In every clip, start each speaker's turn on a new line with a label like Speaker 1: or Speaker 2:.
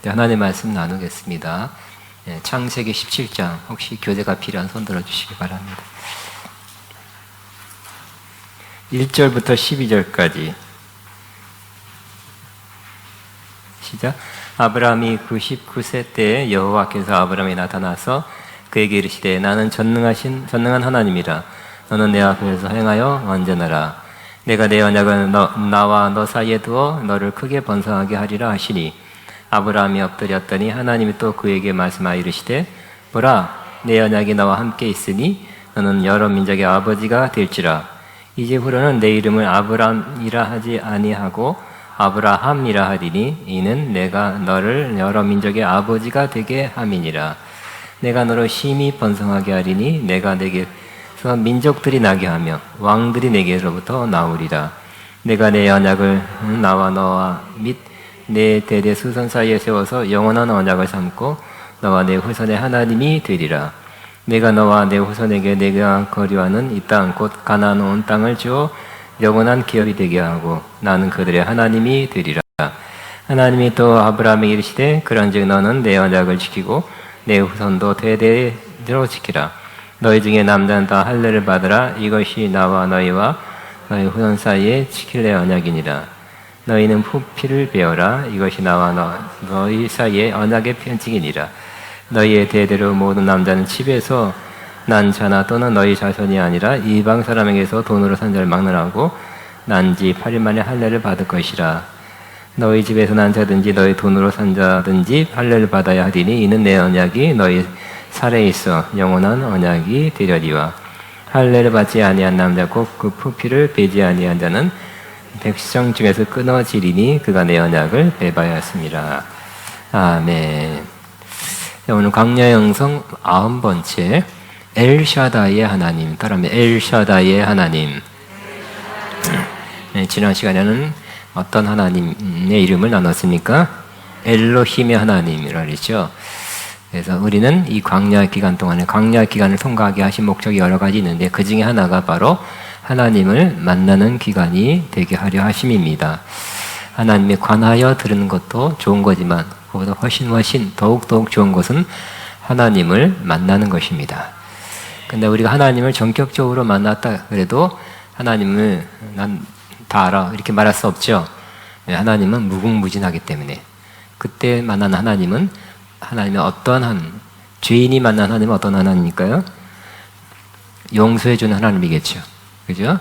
Speaker 1: 하나님의 말씀 나누겠습니다. 창세기 17장, 혹시 교재가 필요한 손 들어주시기 바랍니다. 1절부터 12절까지 시작. 아브라함이 99세 때에 여호와께서 아브라함에 나타나서 그에게 이르시되 나는 전능한 하나님이라. 너는 내 앞에서 행하여 언제나라. 내가 내 언약을 나와 너 사이에 두어 너를 크게 번성하게 하리라 하시니 아브라함이 엎드렸더니 하나님이 또 그에게 말씀하여 이르시되 보라 내 언약이 나와 함께 있으니 너는 여러 민족의 아버지가 될지라. 이제 후로는 내 이름을 아브람이라 하지 아니하고 아브라함이라 하리니 이는 내가 너를 여러 민족의 아버지가 되게 함이니라. 내가 너를 심히 번성하게 하리니 내가 내게서 민족들이 나게 하며 왕들이 내게로부터 나오리라. 내가 내 언약을 나와 너와 및 내 대대 수선 사이에 세워서 영원한 언약을 삼고 너와 내 후손의 하나님이 되리라. 내가 너와 내 후손에게 내가 거류하는 이 땅 곧 가나안 온 땅을 주어 영원한 기업이 되게 하고 나는 그들의 하나님이 되리라. 하나님이 또 아브라함에게 이르시되 그런즉 너는 내 언약을 지키고 내 후손도 대대로 지키라. 너희 중에 남자는 다 할례를 받으라. 이것이 나와 너희와 너희 후손 사이에 지킬 내 언약이니라. 너희는 후피를 베어라. 이것이 나와 너희 사이에 언약의 편칭이니라. 너희의 대대로 모든 남자는 집에서 난 자나 또는 너희 자손이 아니라 이방 사람에게서 돈으로 산 자를 막론하고 난 지 8일 만에 할례를 받을 것이라. 너희 집에서 난 자든지 너희 돈으로 산 자든지 할례를 받아야 하리니 이는 내 언약이 너희 살에 있어 영원한 언약이 되려니와. 할례를 받지 아니한 남자 곧 그 후피를 베지 아니한 자는 백성 중에서 끊어지리니 그가 내 언약을 배반하였습니다. 아멘. 오늘 광야의 영성 90번째 엘샤다이의 하나님, 따라하면 엘샤다이의 하나님. 지난 시간에는 어떤 하나님의 이름을 나눴습니까? 엘로힘의 하나님이라고 그랬죠. 그래서 우리는 이 광야 기간 동안에 광야 기간을 통과하게 하신 목적이 여러 가지 있는데 그 중에 하나가 바로 하나님을 만나는 기간이 되게 하려 하심입니다. 하나님에 관하여 들은 것도 좋은 거지만 그보다 훨씬 더욱 좋은 것은 하나님을 만나는 것입니다. 근데 우리가 하나님을 전격적으로 만났다 그래도 하나님을 난 다 알아 이렇게 말할 수 없죠. 하나님은 무궁무진하기 때문에 그때 만난 하나님은 하나님의 어떠한 죄인이 만난 하나님은 어떤 하나님일까요? 용서해주는 하나님이겠죠. 그죠?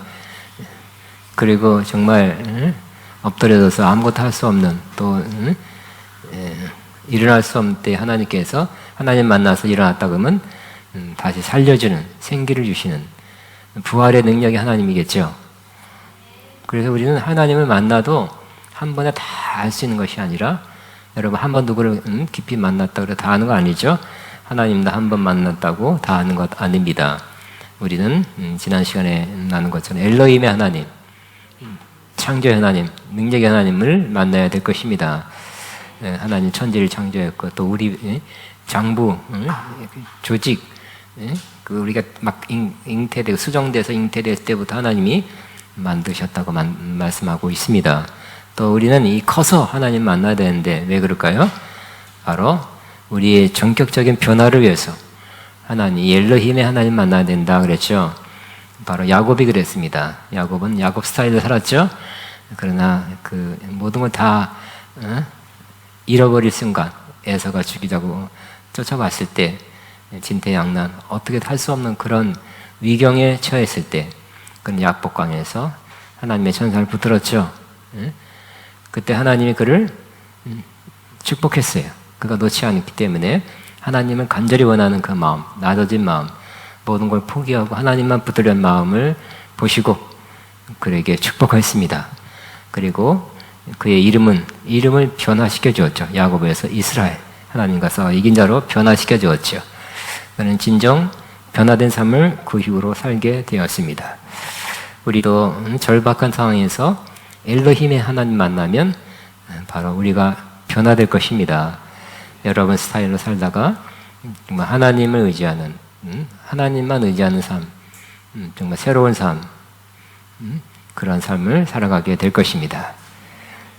Speaker 1: 그리고 정말 엎드려져서 아무것도 할 수 없는 또 일어날 수 없는 때 하나님께서 하나님 만나서 일어났다 그러면 다시 살려주는 생기를 주시는 부활의 능력이 하나님이겠죠. 그래서 우리는 하나님을 만나도 한 번에 다 알 수 있는 것이 아니라 여러분 한 번 누구를 깊이 만났다 그래 다 아는 거 아니죠? 하나님도 한 번 만났다고 다 아는 것 아닙니다. 우리는 지난 시간에 나눈 것처럼 엘로힘의 하나님, 창조의 하나님, 능력의 하나님을 만나야 될 것입니다. 하나님 천지를 창조했고 또 우리 장부, 조직, 그 우리가 막 잉태되고 수정돼서 잉태됐을 때부터 하나님이 만드셨다고 말씀하고 있습니다. 또 우리는 이 커서 하나님 만나야 되는데 왜 그럴까요? 바로 우리의 전격적인 변화를 위해서 하나님, 엘로힘의 하나님 만나야 된다 그랬죠. 바로 야곱이 그랬습니다. 야곱은 야곱 스타일로 살았죠. 그러나 그 모든 걸 다 잃어버릴 순간 에서가 죽이자고 쫓아갔을 때 진퇴양난 어떻게 할 수 없는 그런 위경에 처했을 때 그런 약복강에서 하나님의 천사를 붙들었죠. 그때 하나님이 그를 축복했어요. 그가 놓지 않기 때문에 하나님을 간절히 원하는 그 마음, 낮아진 마음, 모든 걸 포기하고 하나님만 붙들려는 마음을 보시고 그에게 축복했습니다. 그리고 그의 이름을 변화시켜 주었죠. 야곱에서 이스라엘, 하나님과 싸워 이긴 자로 변화시켜 주었죠. 그는 진정 변화된 삶을 그 이후로 살게 되었습니다. 우리도 절박한 상황에서 엘로힘의 하나님 만나면 바로 우리가 변화될 것입니다. 여러분 스타일로 살다가 정말 하나님을 의지하는 하나님만 의지하는 삶, 정말 새로운 삶, 그런 삶을 살아가게 될 것입니다.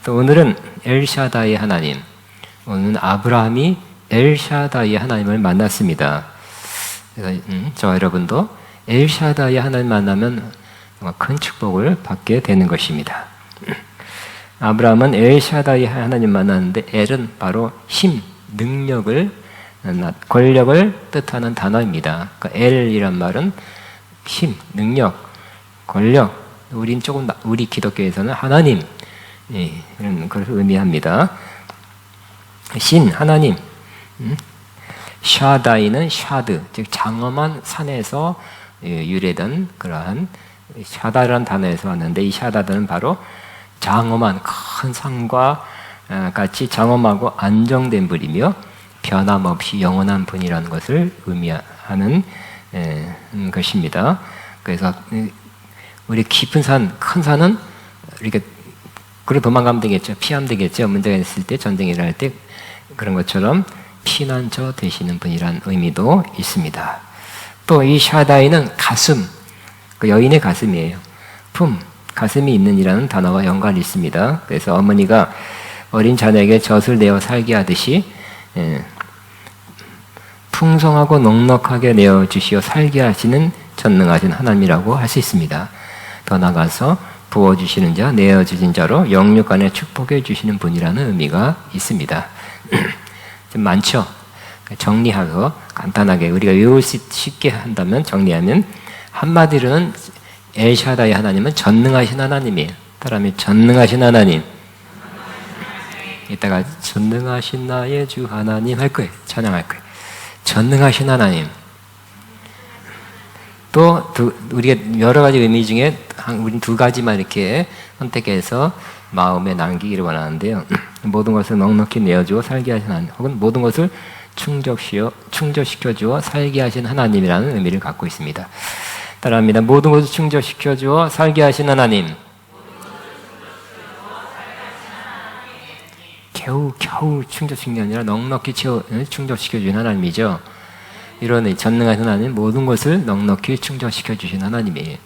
Speaker 1: 또 오늘은 엘샤다의 하나님, 오늘 아브라함이 엘샤다이 하나님을 만났습니다. 그래서 저와 여러분도 엘샤다이 하나님 만나면 큰 축복을 받게 되는 것입니다. 아브라함은 엘샤다이 하나님 만났는데 엘은 바로 힘, 능력을, 권력을 뜻하는 단어입니다. 그러니까 엘이란 말은 힘, 능력, 권력. 우리 기독교에서는 하나님 이런 걸 의미합니다. 신, 하나님. 샤다이는 샤드, 즉 장엄한 산에서 유래된 그러한 샤다라는 단어에서 왔는데, 이 샤다드는 바로 장엄한 큰 산과 같이 장엄하고 안정된 분이며 변함없이 영원한 분이라는 것을 의미하는 것입니다. 그래서 우리 깊은 산, 큰 산은 이렇게 그래 도망가면 되겠죠. 피하면 되겠죠. 문제가 있을 때, 전쟁이 일어날 때 그런 것처럼 피난처 되시는 분이란 의미도 있습니다. 또 이 샤다이는 가슴, 그 여인의 가슴이에요. 품, 가슴이 있는 이라는 단어와 연관이 있습니다. 그래서 어머니가 어린 자녀에게 젖을 내어 살게 하듯이 풍성하고 넉넉하게 내어주시어 살게 하시는 전능하신 하나님이라고 할 수 있습니다. 더 나아가서 부어주시는 자, 내어주신 자로 영육 안에 축복해 주시는 분이라는 의미가 있습니다. 좀 많죠? 정리하고 간단하게 우리가 외울 수 쉽게 한다면, 정리하면 한마디로는 엘샤다이 하나님은 전능하신 하나님이에요. 따라하면 전능하신 하나님. 이따가 전능하신 나의 주 하나님 할 거예요. 찬양할 거예요. 전능하신 하나님. 또 우리가 여러 가지 의미 중에 우리 두 가지만 이렇게 선택해서 마음에 남기기를 원하는데요. 모든 것을 넉넉히 내어주어 살게 하신 하나님, 혹은 모든 것을 충족시켜주어 살게 하신 하나님이라는 의미를 갖고 있습니다. 따라합니다. 모든 것을 충족시켜주어 살게 하신 하나님. 겨우 충족시키는 게 아니라 넉넉히 충족시켜주신 하나님이죠. 이런 전능하신 하나님, 모든 것을 넉넉히 충족시켜주신 하나님이에요.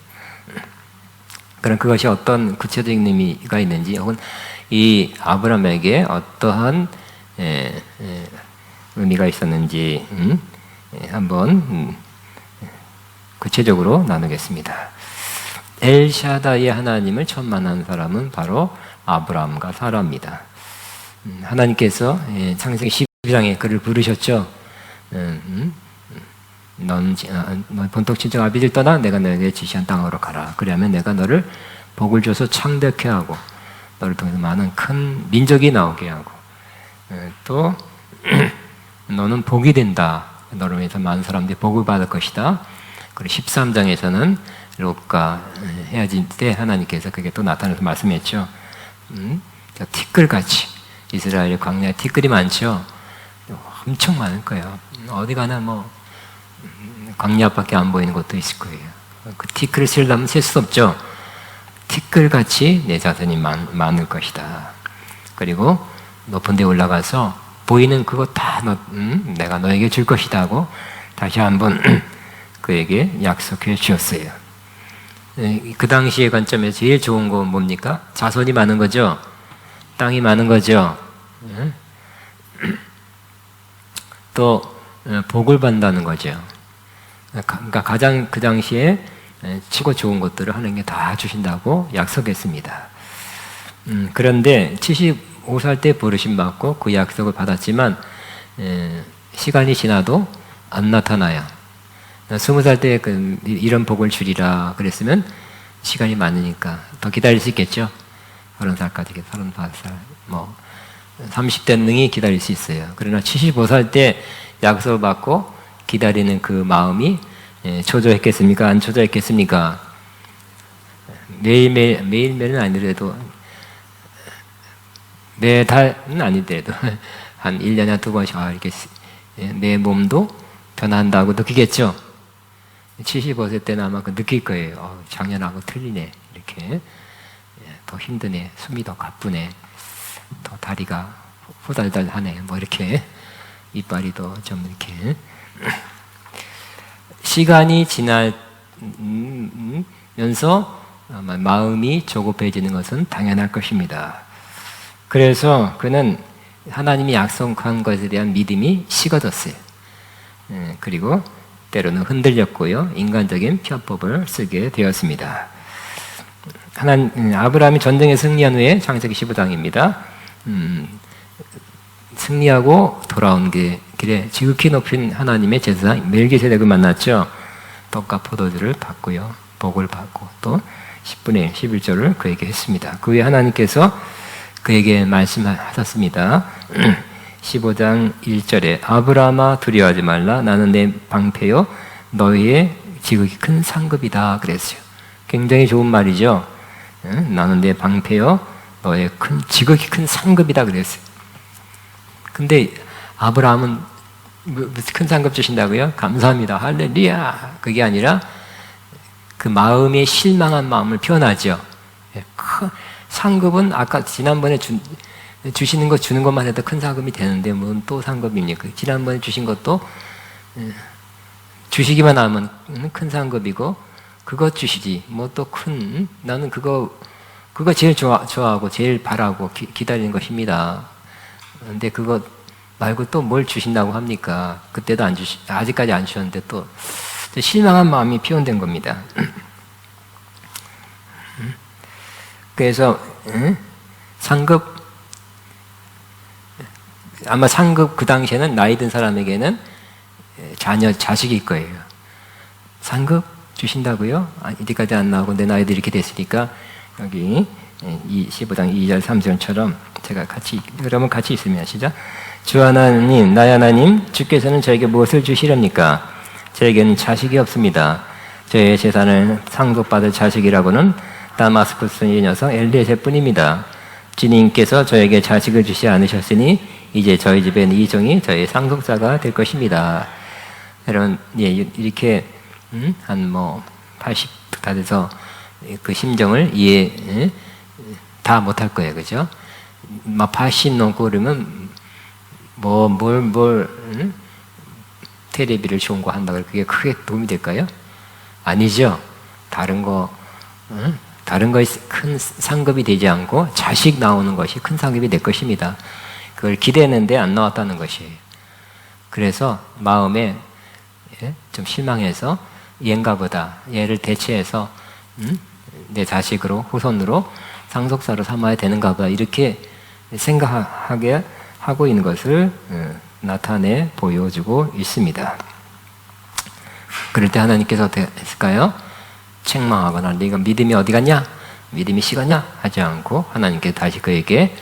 Speaker 1: 그럼 그것이 어떤 구체적인 의미가 있는지, 혹은 이 아브라함에게 어떠한 의미가 있었는지 한번 구체적으로 나누겠습니다. 엘샤다이 하나님을 처음 만난 사람은 바로 아브라함과 사라입니다. 하나님께서 창세기 12장에 그를 부르셨죠. 넌 본토 친정 아비들 떠나 내가 너에게 지시한 땅으로 가라. 그러면 내가 너를 복을 줘서 창대케 하고 너를 통해서 많은 큰 민족이 나오게 하고 또 너는 복이 된다. 너를 위해서 많은 사람들이 복을 받을 것이다. 그리고 13장에서는 롯과 헤어질 때 하나님께서 그게 또 나타나서 말씀했죠. 티끌같이 이스라엘의 광야에 티끌이 많죠. 엄청 많을 거예요. 어디 가나 광야밖에 안 보이는 곳도 있을 거예요. 그 티끌을 세려면 셀 수 없죠. 티끌같이 내 자손이 많을 것이다. 그리고 높은 데 올라가서 보이는 그거 다 내가 너에게 줄 것이다 하고 다시 한번 그에게 약속해 주었어요. 그 당시의 관점에서 제일 좋은 건 뭡니까? 자손이 많은 거죠. 땅이 많은 거죠. 또 복을 받는다는 거죠. 그러니까 가장 그 당시에 치고 좋은 것들을 하나님께 다 주신다고 약속했습니다. 그런데 75살 때 부르심 받고 그 약속을 받았지만 시간이 지나도 안 나타나요. 20살 때 이런 복을 주리라 그랬으면 시간이 많으니까 더 기다릴 수 있겠죠. 30살까지, 35살, 30대 능히 기다릴 수 있어요. 그러나 75살 때 약속을 받고 기다리는 그 마음이 초조했겠습니까? 안 초조했겠습니까? 매일매일은 아니더라도 매달은 아니더라도 한 1년에 한 2번씩 이렇게 내 몸도 변한다고 느끼겠죠? 75세 때는 아마 느낄 거예요. 작년하고 틀리네. 이렇게 더 힘드네. 숨이 더 가쁘네. 더 다리가 후달달하네. 이렇게 이빨이 더 좀 이렇게 시간이 지나면서 마음이 조급해지는 것은 당연할 것입니다. 그래서 그는 하나님이 약속한 것에 대한 믿음이 식어졌어요. 그리고 때로는 흔들렸고요. 인간적인 편법을 쓰게 되었습니다. 아브라함이 전쟁에 승리한 후에 창세기 15장입니다. 승리하고 돌아온 길에 지극히 높인 하나님의 제사장 멜기세덱을 만났죠. 떡과 포도주를 받고요. 복을 받고 또 10분의 1, 11조를 그에게 했습니다. 그 후에 하나님께서 그에게 말씀하셨습니다. 15장 1절에 아브라함아 두려워하지 말라. 나는 내 방패요 너희의 지극히 큰 상급이다 그랬어요. 굉장히 좋은 말이죠. 나는 내 방패요 너의 지극히 큰 상급이다 그랬어요. 근데 아브라함은 큰 상급 주신다고요? 감사합니다. 할렐루야. 그게 아니라 그 마음의 실망한 마음을 표현하죠. 상급은 아까 지난번에 주시는 거 주는 것만 해도 큰 상급이 되는데 뭔 또 상급입니까? 지난번에 주신 것도 주시기만 하면 큰 상급이고 그것 주시지 뭐 또 나는 그거 제일 좋아하고 제일 바라고 기다리는 것입니다. 근데 그거 말고 또 뭘 주신다고 합니까? 그때도 아직까지 안 주셨는데 또 실망한 마음이 표현된 겁니다. 그래서 상급 아마 상급 그 당시에는 나이 든 사람에게는 자식일 거예요. 상급 주신다고요? 이제까지 안 나오고 내 나이도 이렇게 됐으니까 여기 15장 2절 3절처럼 제가 그러면 같이 있으면 시작. 주 하나님, 나의 하나님, 주께서는 저에게 무엇을 주시렵니까? 저에게는 자식이 없습니다. 저의 재산을 상속받을 자식이라고는 다마스쿠스의 녀석 엘리에셀뿐입니다. 주님께서 저에게 자식을 주시 않으셨으니 이제 저희 집엔 이 종이 저의 상속자가 될 것입니다. 여러분, 이렇게 한 80 다 돼서 그 심정을 이해 다 못할 거예요, 그죠? 막 80 넘고 그러면 테레비를 좋은 거 한다고 그게 크게 도움이 될까요? 아니죠. 다른 거에 큰 상급이 되지 않고 자식 나오는 것이 큰 상급이 될 것입니다. 그걸 기대했는데 안 나왔다는 것이에요. 그래서 마음에 좀 실망해서 얘인가 보다. 얘를 대체해서 내 자식으로 후손으로 상속사로 삼아야 되는가 보다. 이렇게 생각하게 하고 있는 것을 나타내 보여주고 있습니다. 그럴 때 하나님께서 어떻게 했을까요? 책망하거나 네가 믿음이 어디 갔냐? 믿음이 식었냐? 하지 않고 하나님께서 다시 그에게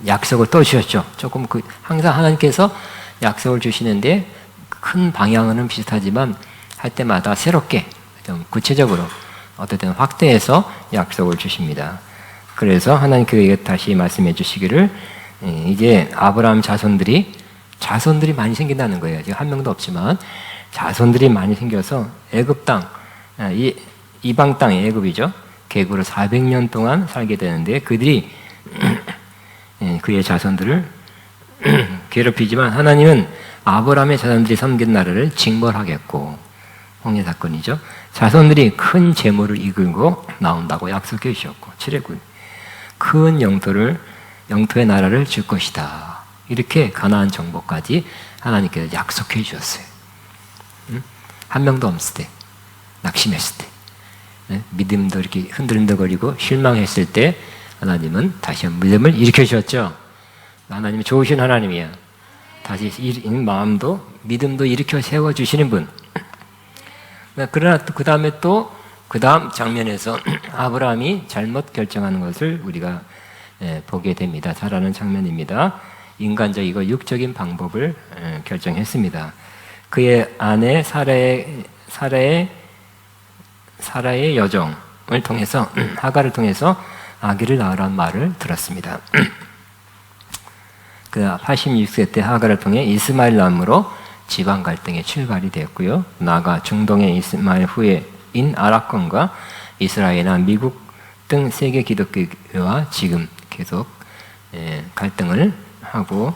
Speaker 1: 약속을 또 주셨죠. 조금 항상 하나님께서 약속을 주시는데 큰 방향은 비슷하지만 할 때마다 새롭게 좀 구체적으로 어떨 때는 확대해서 약속을 주십니다. 그래서 하나님께서 다시 말씀해 주시기를 이제 아브라함 자손들이 많이 생긴다는 거예요. 지금 한 명도 없지만 자손들이 많이 생겨서 애굽 땅, 이방 땅이 애굽이죠. 개구로 400년 동안 살게 되는데 그들이 그의 자손들을 괴롭히지만 하나님은 아브라함의 자손들이 섬긴 나라를 징벌하겠고 홍해 사건이죠. 자손들이 큰 재물을 이끌고 나온다고 약속해 주셨고 7회군 큰 영토의 나라를 줄 것이다. 이렇게 가나안 정복까지 하나님께서 약속해 주셨어요. 한 명도 없을 때, 낙심했을 때, 믿음도 이렇게 흔들흔들거리고 실망했을 때 하나님은 다시 한번 믿음을 일으켜 주셨죠. 하나님이 좋으신 하나님이야. 다시 마음도 믿음도 일으켜 세워 주시는 분. 그러나 그 다음에 또 그 다음 장면에서 아브라함이 잘못 결정하는 것을 우리가 보게 됩니다. 잘 아는 장면입니다. 인간적이고 육적인 방법을 결정했습니다. 그의 아내 사라의 여종을 통해서 하갈을 통해서 아기를 낳으라는 말을 들었습니다. 그 86세 때 하갈을 통해 이스마엘 남으로 지방 갈등의 출발이 되었고요. 나아가 중동의 이스마엘 후예인 아랍권과 이스라엘이나 미국 등 세계 기독교와 지금 계속 갈등을 하고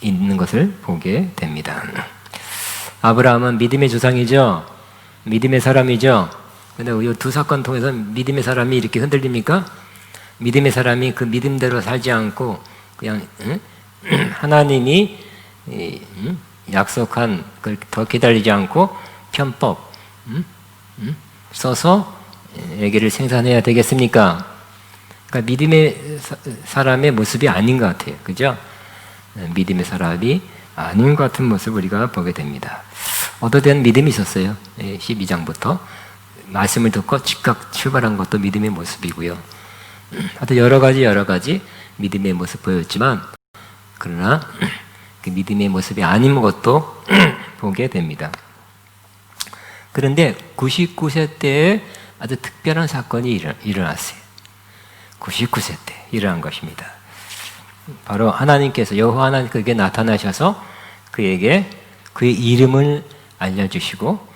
Speaker 1: 있는 것을 보게 됩니다. 아브라함은 믿음의 조상이죠. 믿음의 사람이죠. 그런데 이 두 사건 통해서 믿음의 사람이 이렇게 흔들립니까? 믿음의 사람이 그 믿음대로 살지 않고 그냥 하나님이 약속한 걸 더 기다리지 않고 편법 써서 아기를 생산해야 되겠습니까? 그러니까 믿음의 사람의 모습이 아닌 것 같아요. 그죠? 믿음의 사람이 아닌 것 같은 모습을 우리가 보게 됩니다. 얻어된 믿음이 있었어요. 12장부터 말씀을 듣고 즉각 출발한 것도 믿음의 모습이고요. 하여튼 여러 가지 믿음의 모습 보였지만 그러나 그 믿음의 모습이 아닌 것도 보게 됩니다. 그런데 99세 때에 아주 특별한 사건이 일어났어요. 99세 때 일어난 것입니다. 바로 하나님께서 여호와 하나님 그에게 나타나셔서 그에게 그의 이름을 알려주시고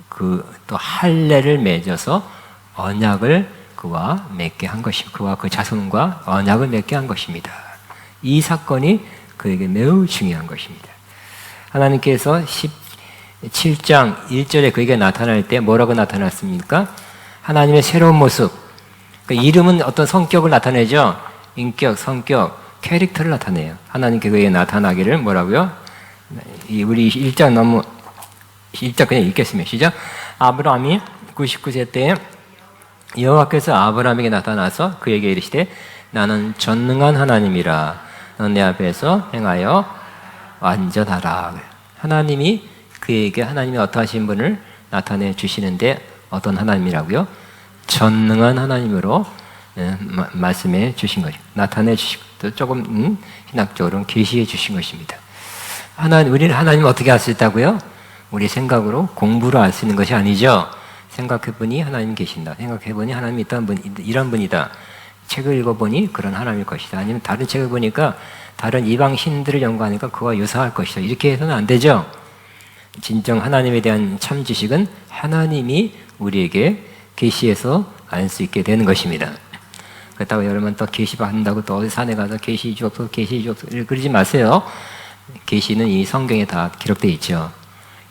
Speaker 1: 그 또 할례를 맺어서 언약을 그와 맺게 한 것입니다. 그와 그 자손과 언약을 맺게 한 것입니다. 이 사건이 그에게 매우 중요한 것입니다. 하나님께서 17장 1절에 그에게 나타날 때 뭐라고 나타났습니까? 하나님의 새로운 모습. 그러니까 이름은 어떤 성격을 나타내죠. 인격, 성격, 캐릭터를 나타내요. 하나님께 그에게 나타나기를 뭐라고요? 우리 1장 그냥 읽겠습니다. 시작. 아브라함이 99세 때에 여호와께서 아브라함에게 나타나서 그에게 이르시되 나는 전능한 하나님이라 너는 내 앞에서 행하여 완전하라. 하나님이 그에게 하나님이 어떠하신 분을 나타내 주시는데 어떤 하나님이라고요? 전능한 하나님으로 말씀해 주신 거죠. 나타내 주시고 조금 신학적으로 계시해 주신 것입니다. 우리는 하나님 어떻게 알 수 있다고요? 우리 생각으로 공부로 알 수 있는 것이 아니죠. 생각해보니 하나님 계신다. 생각해보니 하나님이 이런 분이다. 책을 읽어보니 그런 하나님일 것이다. 아니면 다른 책을 보니까 다른 이방 신들을 연구하니까 그와 유사할 것이다. 이렇게 해서는 안 되죠. 진정 하나님에 대한 참 지식은 하나님이 우리에게 계시해서 알 수 있게 되는 것입니다. 그렇다고 여러분 또 계시 받는다고 또 어디 산에 가서 계시 주옵소서 그러지 마세요. 계시는 이 성경에 다 기록되어 있죠.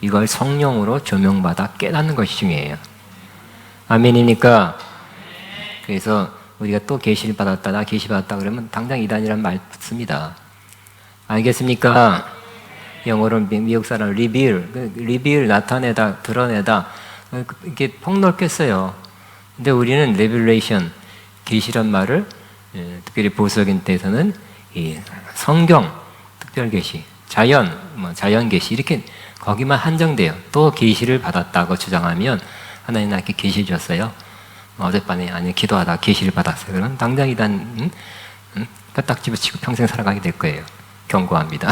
Speaker 1: 이걸 성령으로 조명받아 깨닫는 것이 중요해요. 아멘입니까? 그래서 우리가 또 계시를 받았다, 나 계시 받았다 그러면 당장 이단이라는 말 붙습니다. 알겠습니까? 영어로 미국 사람 리빌 나타내다, 드러내다 이게 폭넓게 써요. 근데 우리는 레빌레이션, 계시란 말을 특별히 보수적인 데서는 이 성경, 특별 계시, 자연 계시 이렇게 거기만 한정돼요. 또 계시를 받았다고 주장하면 하나님 나에게 계시 줬어요. 어젯밤에 아니 기도하다 계시를 받았어요. 그러면 당장 이단 딱 집어치고 평생 살아가게 될 거예요. 경고합니다.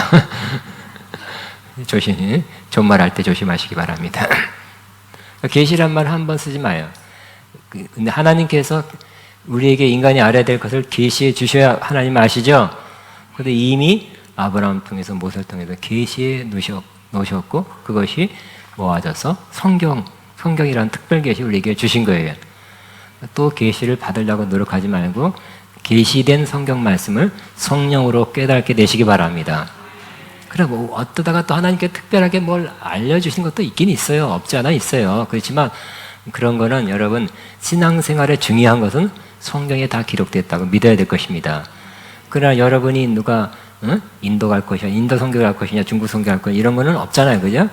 Speaker 1: 존말할 때 조심하시기 바랍니다. 계시란 말 한 번 쓰지 마요. 근데 하나님께서 우리에게 인간이 알아야 될 것을 계시해 주셔야 하나님 아시죠? 그런데 이미 아브라함 통해서 모세를 통해서 계시해 놓으셨고 그것이 모아져서 성경이라는 특별 계시 우리에게 주신 거예요. 또 계시를 받으려고 노력하지 말고 계시된 성경 말씀을 성령으로 깨닫게 되시기 바랍니다. 그리고 어떠다가 또 하나님께 특별하게 뭘 알려주신 것도 있긴 있어요. 없지 않아 있어요. 그렇지만 그런 거는 여러분 신앙생활에 중요한 것은 성경에 다 기록됐다고 믿어야 될 것입니다. 그러나 여러분이 누가 인도 갈 것이냐, 인도 선교 갈 것이냐, 중국 선교 갈 것이냐 이런 거는 없잖아요. 그죠?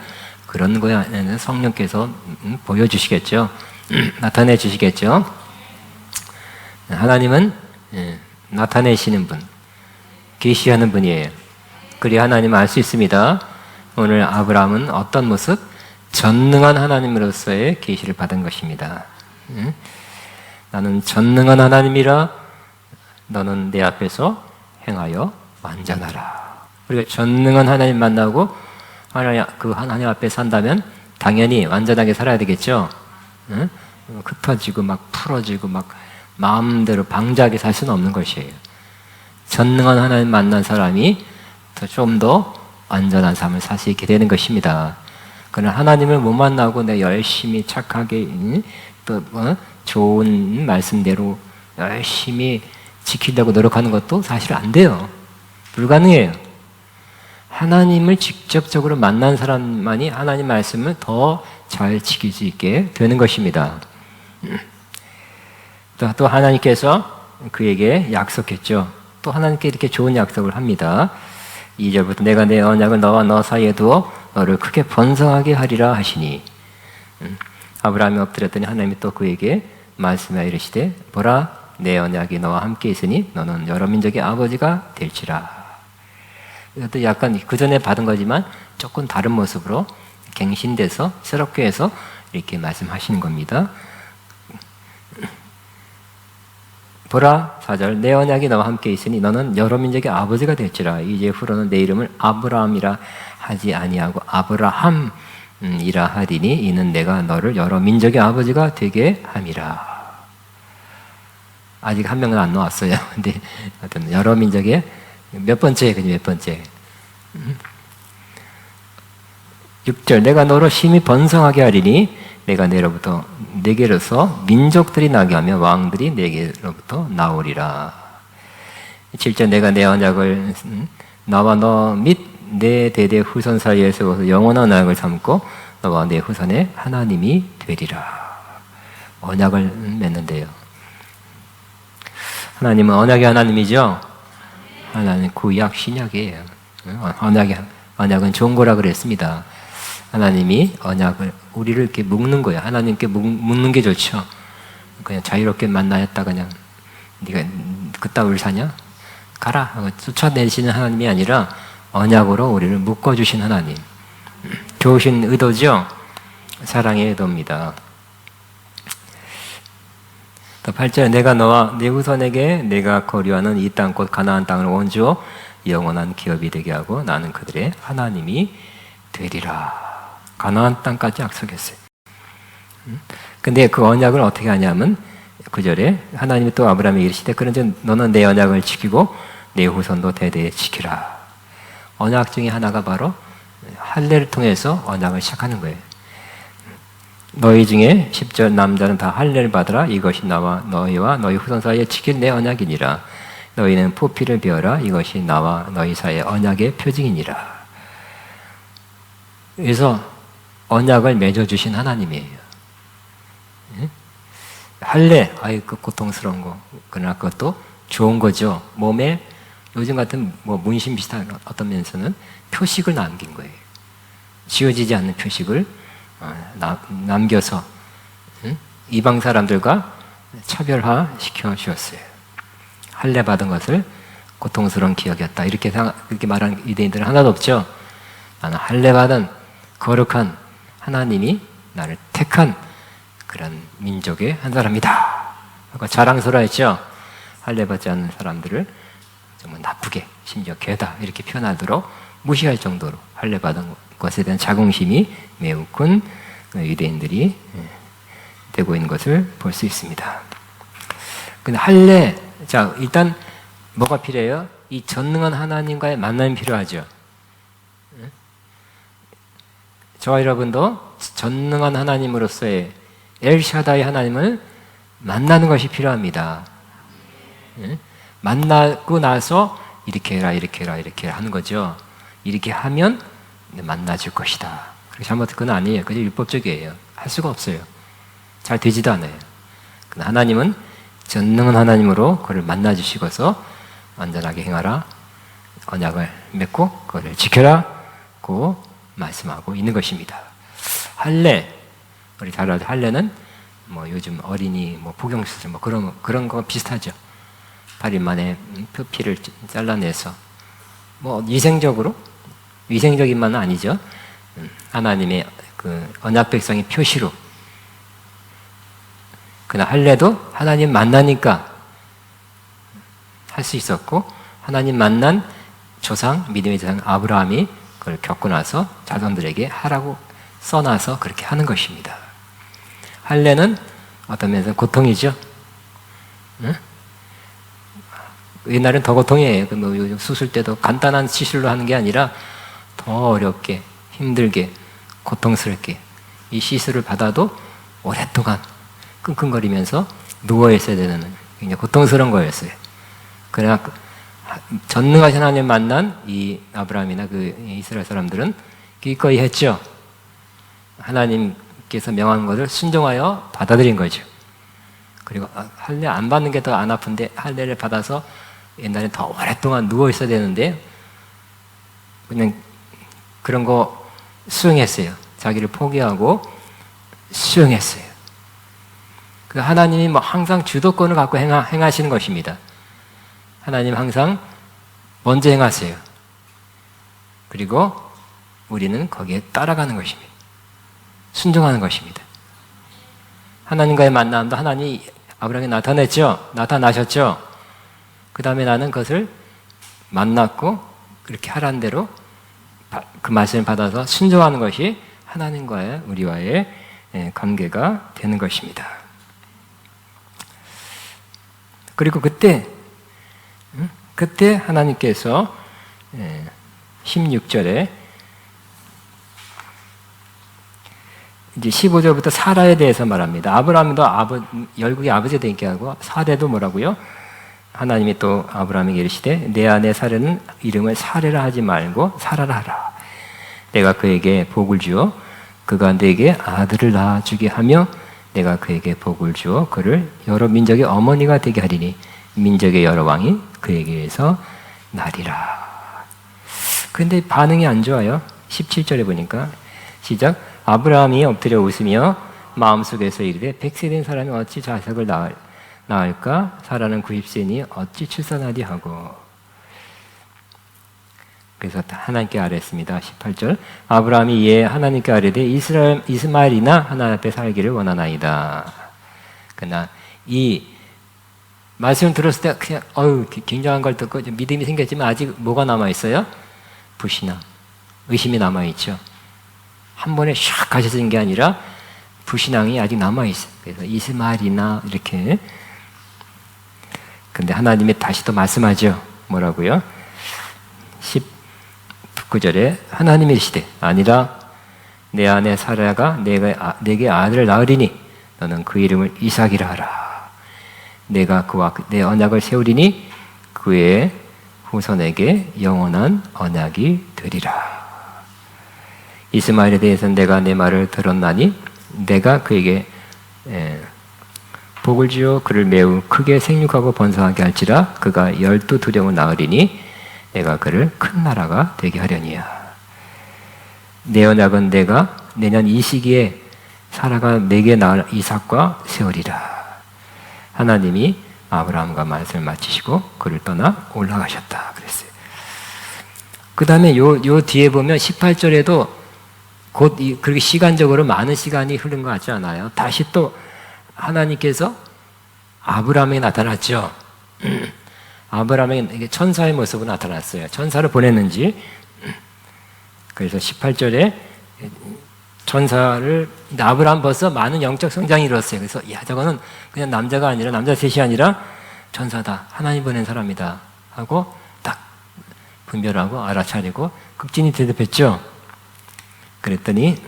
Speaker 1: 그런 거에는 성령께서 보여주시겠죠. 나타내 주시겠죠. 하나님은 나타내시는 분, 계시하는 분이에요. 그래야 하나님을 알 수 있습니다. 오늘 아브라함은 어떤 모습? 전능한 하나님으로서의 계시를 받은 것입니다. 나는 전능한 하나님이라 너는 내 앞에서 행하여 완전하라. 우리가 전능한 하나님 만나고 그 하나님 앞에 산다면 당연히 완전하게 살아야 되겠죠. 흩어지고 막 풀어지고 막 마음대로 방자하게 살 수는 없는 것이에요. 전능한 하나님 만난 사람이 좀 더 완전한 삶을 살 수 있게 되는 것입니다. 그러나 하나님을 못 만나고 내가 열심히 착하게 또 좋은 말씀대로 열심히 지키려고 노력하는 것도 사실 안 돼요. 불가능해요. 하나님을 직접적으로 만난 사람만이 하나님 말씀을 더 잘 지킬 수 있게 되는 것입니다. 또 하나님께서 그에게 약속했죠. 또 하나님께 이렇게 좋은 약속을 합니다. 2절부터 내가 내 언약을 너와 너 사이에 두어 너를 크게 번성하게 하리라 하시니 아브라함이 엎드렸더니 하나님이 또 그에게 말씀하여 이르시되 보라 내 언약이 너와 함께 있으니 너는 여러 민족의 아버지가 될지라. 이것도 약간 그 전에 받은 거지만 조금 다른 모습으로 갱신돼서 새롭게 해서 이렇게 말씀하시는 겁니다. 보라 4절 내 언약이 너와 함께 있으니 너는 여러 민족의 아버지가 될지라. 이제 후로는 내 이름을 아브라함이라 하지 아니하고 아브라함이라 하리니 이는 내가 너를 여러 민족의 아버지가 되게 함이라. 아직 한 명은 안 나왔어요. 근데 어떤 여러 민족의 몇 번째, 그지 몇 번째. 6절 내가 너로 심히 번성하게 하리니 내가 내게로서 민족들이 나게 하며 왕들이 내게로부터 나오리라. 7절 내가 내 언약을 나와 너 및 내 대대 후손 사이에 세워서 영원한 언약을 삼고 너와 내 후손의 하나님이 되리라. 언약을 맺는데요. 하나님은 언약의 하나님이죠. 하나님 구약 신약이에요. 언약은 좋은 거라 그랬습니다. 하나님이 언약을 우리를 이렇게 묶는 거예요. 하나님께 묶는 게 좋죠. 그냥 자유롭게 만나였다 그냥 네가 그따위를 사냐? 가라 하고 쫓아내시는 하나님이 아니라 언약으로 우리를 묶어주신 하나님. 좋으신 의도죠. 사랑의 의도입니다. 또 8절 내가 너와 네 후손에게 내가 거류하는 이 땅 곧 가나안 땅을 원주어 영원한 기업이 되게 하고 나는 그들의 하나님이 되리라. 가나안 땅까지 약속했어요. 근데 그 언약을 어떻게 하냐면 9절에 하나님이 또 아브라함에게 이르시되 그런즉 너는 내 언약을 지키고 내 후손도 대대에 지키라. 언약 중에 하나가 바로 할례를 통해서 언약을 시작하는 거예요. 너희 중에 10절 남자는 다 할례를 받으라. 이것이 나와 너희와 너희 후손 사이에 지킬 내 언약이니라. 너희는 포피를 베어라. 이것이 나와 너희 사이의 언약의 표징이니라. 그래서 언약을 맺어주신 하나님이에요. 할례, 그 고통스러운 거. 그러나 그것도 좋은 거죠. 몸에 요즘 같은 문신 비슷한 어떤 면에서는 표식을 남긴 거예요. 지워지지 않는 표식을 남겨서 이방 사람들과 차별화 시켰어요. 할례 받은 것을 고통스러운 기억이었다. 이렇게 말하는 유대인들은 하나도 없죠. 나는 할례 받은 거룩한 하나님이 나를 택한 그런 민족의 한 사람이다. 자랑스러워했죠. 할례 받지 않는 사람들을 정말 나쁘게 심지어 괴다 이렇게 표현하도록 무시할 정도로 할례 받은 것에 대한 자긍심이 매우 큰 유대인들이 되고 있는 것을 볼 수 있습니다. 근데 할례, 자 일단 뭐가 필요해요? 이 전능한 하나님과의 만남이 필요하죠. 저와 여러분도 전능한 하나님으로서의 엘샤다이 하나님을 만나는 것이 필요합니다. 만나고 나서 이렇게 해라, 이렇게 해라, 이렇게 하는 거죠. 이렇게 하면 만나줄 것이다. 그렇게 잘못 그건 아니에요. 그게 율법적이에요. 할 수가 없어요. 잘 되지도 않아요. 하나님은 전능한 하나님으로 그를 만나주시고서 완전하게 행하라, 언약을 맺고 그를 지켜라고 말씀하고 있는 것입니다. 할례, 우리 잘 알죠. 할례는 요즘 어린이 복용수술 그런 거 비슷하죠. 8일 만에 표피를 잘라내서 위생적인만은 아니죠. 하나님의 그 언약 백성의 표시로. 그러나 할례도 하나님 만나니까 할 수 있었고 하나님 만난 조상, 믿음의 조상 아브라함이 그걸 겪고 나서 자손들에게 하라고 써놔서 그렇게 하는 것입니다. 할례는 어떤 면에서 고통이죠. 응? 옛날엔 더 고통이에요. 요즘 수술 때도 간단한 시술로 하는 게 아니라 더 어렵게, 힘들게, 고통스럽게 이 시술을 받아도 오랫동안 끙끙거리면서 누워 있어야 되는 굉장히 고통스러운 거였어요. 그러나 전능하신 하나님 만난 이 아브라함이나 그 이스라엘 사람들은 기꺼이 했죠. 하나님께서 명한 것을 순종하여 받아들인 거죠. 그리고 할례 안 받는 게 더 안 아픈데 할례를 받아서 옛날에 더 오랫동안 누워 있어야 되는데 그냥 그런 거 수용했어요. 자기를 포기하고 수용했어요. 그 하나님이 뭐 항상 주도권을 갖고 행하시는 것입니다. 하나님 항상 먼저 행하세요. 그리고 우리는 거기에 따라가는 것입니다. 순종하는 것입니다. 하나님과의 만남도 하나님이 아브라함에게 나타나셨죠. 그 다음에 나는 그것을 만났고 그렇게 하라는 대로 그 말씀을 받아서 순종하는 것이 하나님과의 우리와의 관계가 되는 것입니다. 그리고 그때 하나님께서 16절에 이제 15절부터 사라에 대해서 말합니다. 아브라함도 열국의 아버지가 되게 하고 사례도 뭐라고요? 하나님이 또 아브라함에게 이르시되 내 아내 사례는 이름을 사례라 하지 말고 사라라 하라. 내가 그에게 복을 주어 그가 내게 아들을 낳아주게 하며 내가 그에게 복을 주어 그를 여러 민족의 어머니가 되게 하리니 민족의 여러 왕이 그에게서 나리라. 근데 반응이 안 좋아요. 17절에 보니까 시작. 아브라함이 엎드려 웃으며 마음속에서 이르되 100세 된 사람이 어찌 자식을 낳을까? 사라는 90세니 어찌 출산하리 하고. 그래서 하나님께 아뢰었습니다. 18절. 아브라함이 이에 하나님께 아뢰되 이스마엘이나 하나님 앞에 살기를 원하나이다. 그러나 이 말씀을 들었을 때 그냥 굉장한 걸 듣고 믿음이 생겼지만 아직 뭐가 남아있어요? 불신앙, 의심이 남아있죠. 한 번에 샥 가셔진 게 아니라 불신앙이 아직 남아있어요. 그래서 이스마엘이나 이렇게. 근데 하나님이 다시 또 말씀하죠. 뭐라고요? 19절에 하나님이 이르시되 아니라 내 아내 사라가 내게 아들을 낳으리니 너는 그 이름을 이삭이라 하라. 내가 그와 내 언약을 세우리니 그의 후손에게 영원한 언약이 되리라. 이스마엘에 대해서는 내가 내 말을 들었나니 내가 그에게 복을 주어 그를 매우 크게 생육하고 번성하게 할지라. 그가 12두령을 낳으리니 내가 그를 큰 나라가 되게 하려니야. 내 언약은 내가 내년 이 시기에 사라가 내게 낳을 이삭과 세우리라. 하나님이 아브라함과 말씀을 마치시고 그를 떠나 올라가셨다 그랬어요. 그 다음에 요 뒤에 보면 18절에도 곧 그렇게 시간적으로 많은 시간이 흐른 것 같지 않아요? 다시 또 하나님께서 아브라함에게 나타났죠. 아브라함에게 천사의 모습으로 나타났어요. 천사를 보냈는지. 그래서 18절에 천사를 아브라함 벌써 많은 영적 성장이 이뤘어요. 그래서 저거는 그냥 남자가 아니라 남자 셋이 아니라 천사다. 하나님 보낸 사람이다 하고 딱 분별하고 알아차리고 극진히 대답했죠. 그랬더니